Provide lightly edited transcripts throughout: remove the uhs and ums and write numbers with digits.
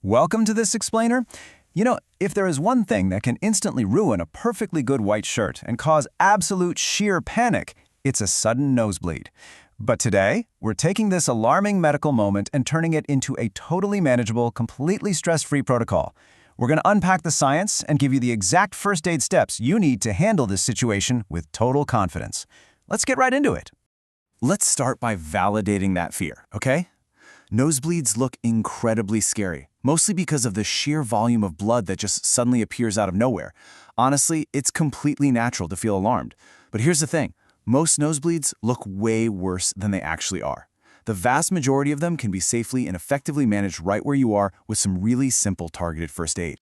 Welcome to this explainer. If there is one thing that can instantly ruin a perfectly good white shirt and cause absolute sheer panic, it's a sudden nosebleed. But today, we're taking this alarming medical moment and turning it into a totally manageable, completely stress-free protocol. We're going to unpack the science and give you the exact first aid steps you need to handle this situation with total confidence. Let's get right into it. Let's start by validating that fear, okay? Nosebleeds look incredibly scary, mostly because of the sheer volume of blood that just suddenly appears out of nowhere. Honestly, it's completely natural to feel alarmed. But here's the thing, most nosebleeds look way worse than they actually are. The vast majority of them can be safely and effectively managed right where you are with some really simple targeted first aid.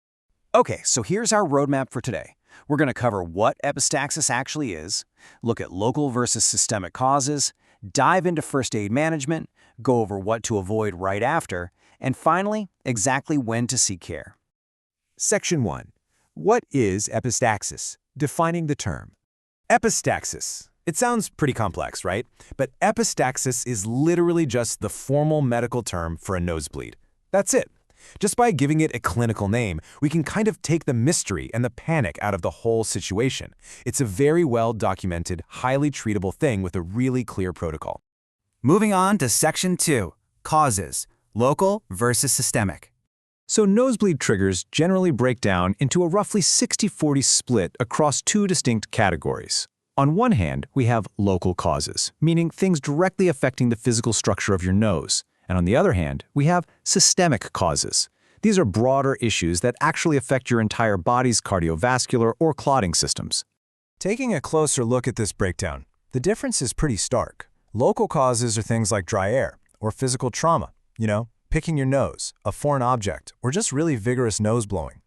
Okay, so here's our roadmap for today. We're going to cover what epistaxis actually is, look at local versus systemic causes, dive into first aid management, go over what to avoid right after, and finally, exactly when to seek care. Section 1. What is epistaxis? Defining the term. Epistaxis. It sounds pretty complex, right? But epistaxis is literally just the formal medical term for a nosebleed. That's it. Just by giving it a clinical name, we can kind of take the mystery and the panic out of the whole situation. It's a very well-documented, highly treatable thing with a really clear protocol. Moving on to Section 2, causes, local versus systemic. So nosebleed triggers generally break down into a roughly 60-40 split across two distinct categories. On one hand, we have local causes, meaning things directly affecting the physical structure of your nose. And on the other hand, we have systemic causes. These are broader issues that actually affect your entire body's cardiovascular or clotting systems. Taking a closer look at this breakdown, the difference is pretty stark. Local causes are things like dry air or physical trauma, picking your nose, a foreign object, or just really vigorous nose blowing.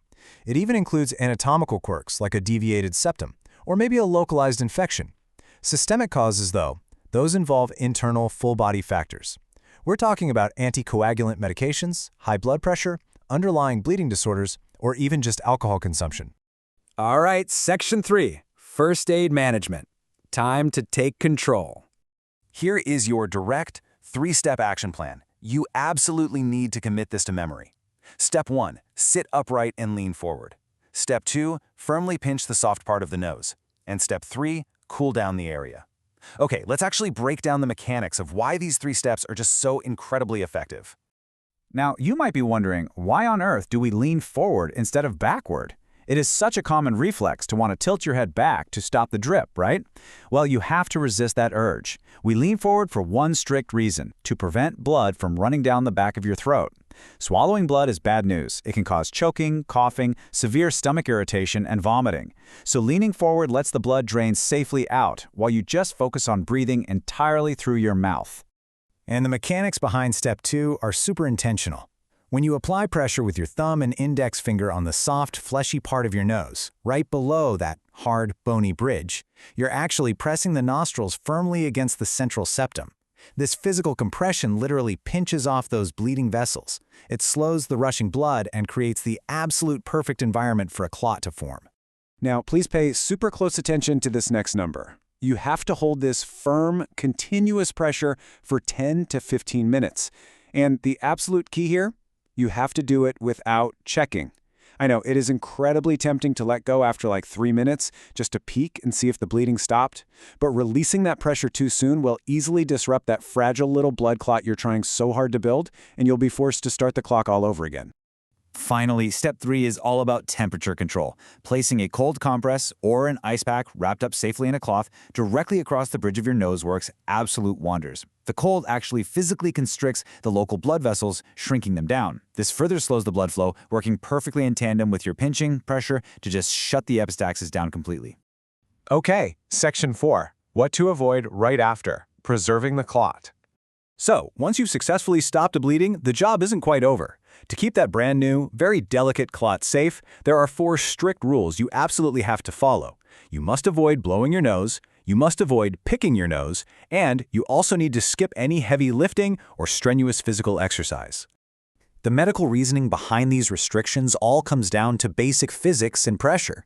It even includes anatomical quirks like a deviated septum or maybe a localized infection. Systemic causes, though, those involve internal full-body factors. We're talking about anticoagulant medications, high blood pressure, underlying bleeding disorders, or even just alcohol consumption. All right, Section 3, First Aid Management. Time to take control. Here is your direct, three-step action plan. You absolutely need to commit this to memory. Step 1, sit upright and lean forward. Step 2, firmly pinch the soft part of the nose. And Step 3, cool down the area. Okay, let's actually break down the mechanics of why these 3 steps are just so incredibly effective. Now, you might be wondering, why on earth do we lean forward instead of backward? It is such a common reflex to want to tilt your head back to stop the drip, right? Well, you have to resist that urge. We lean forward for one strict reason, to prevent blood from running down the back of your throat. Swallowing blood is bad news. It can cause choking, coughing, severe stomach irritation, and vomiting. So leaning forward lets the blood drain safely out, while you just focus on breathing entirely through your mouth. And the mechanics behind Step 2 are super intentional. When you apply pressure with your thumb and index finger on the soft, fleshy part of your nose, right below that hard, bony bridge, you're actually pressing the nostrils firmly against the central septum. This physical compression literally pinches off those bleeding vessels. It slows the rushing blood and creates the absolute perfect environment for a clot to form. Now, please pay super close attention to this next number. You have to hold this firm, continuous pressure for 10 to 15 minutes. And the absolute key here? You have to do it without checking. I know, it is incredibly tempting to let go after like 3 minutes just to peek and see if the bleeding stopped, but releasing that pressure too soon will easily disrupt that fragile little blood clot you're trying so hard to build, and you'll be forced to start the clock all over again. Finally, Step 3 is all about temperature control. Placing a cold compress or an ice pack wrapped up safely in a cloth directly across the bridge of your nose works absolute wonders. The cold actually physically constricts the local blood vessels, shrinking them down. This further slows the blood flow, working perfectly in tandem with your pinching pressure to just shut the epistaxis down completely. Okay, Section 4. What to avoid right after. Preserving the clot. So, once you've successfully stopped the bleeding, the job isn't quite over. To keep that brand new, very delicate clot safe, there are 4 strict rules you absolutely have to follow. You must avoid blowing your nose, you must avoid picking your nose, and you also need to skip any heavy lifting or strenuous physical exercise. The medical reasoning behind these restrictions all comes down to basic physics and pressure.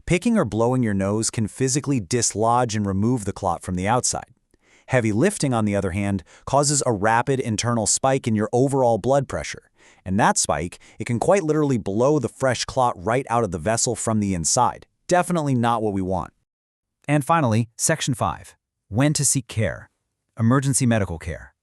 Picking or blowing your nose can physically dislodge and remove the clot from the outside. Heavy lifting, on the other hand, causes a rapid internal spike in your overall blood pressure. And that spike, it can quite literally blow the fresh clot right out of the vessel from the inside. Definitely not what we want. And finally, Section 5. When to seek care. Emergency medical care.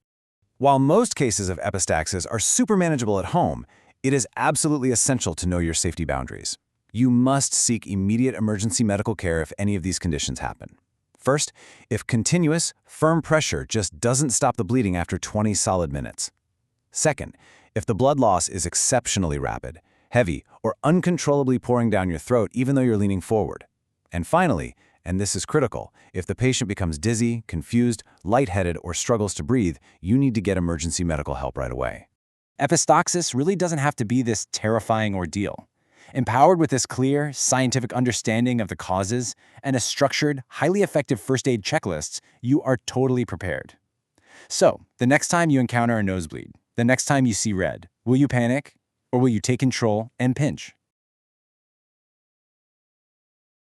While most cases of epistaxis are super manageable at home, it is absolutely essential to know your safety boundaries. You must seek immediate emergency medical care if any of these conditions happen. First, if continuous, firm pressure just doesn't stop the bleeding after 20 solid minutes. Second, if the blood loss is exceptionally rapid, heavy, or uncontrollably pouring down your throat even though you're leaning forward. And finally, and this is critical, if the patient becomes dizzy, confused, lightheaded, or struggles to breathe, you need to get emergency medical help right away. Epistaxis really doesn't have to be this terrifying ordeal. Empowered with this clear, scientific understanding of the causes and a structured, highly effective first aid checklist, you are totally prepared. So, the next time you encounter a nosebleed, the next time you see red, will you panic? Or will you take control and pinch?